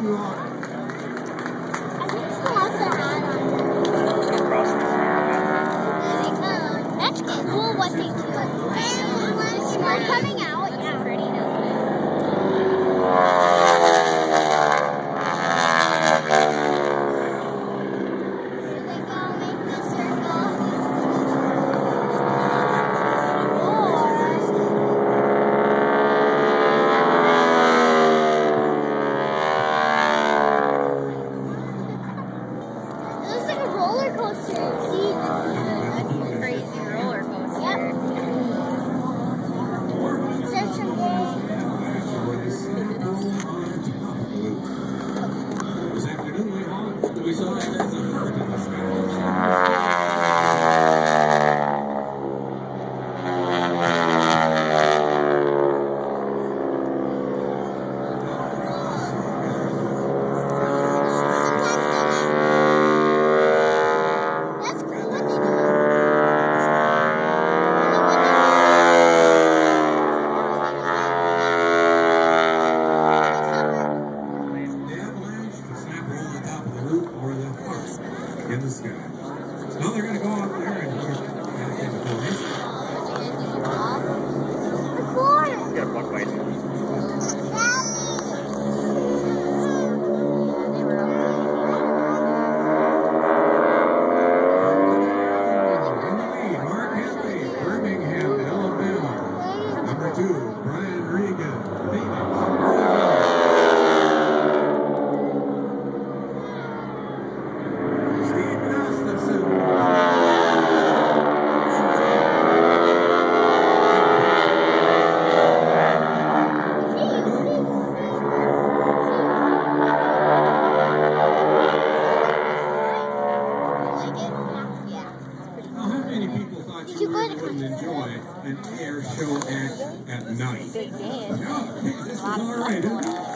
you on it? I think she has her hat on. That's cool looking too. We're coming out. Yeah. Pretty, doesn't it? Roller coaster. See, that's a crazy roller coaster. Yep. Such a This afternoon we saw that as a in the sky. Now they're going to go out there and get a block weight. Birmingham, Alabama. Number 2, Brian Regan, Phoenix. Many people thought you wouldn't enjoy an air show at night. Yeah, this is all right, isn't it?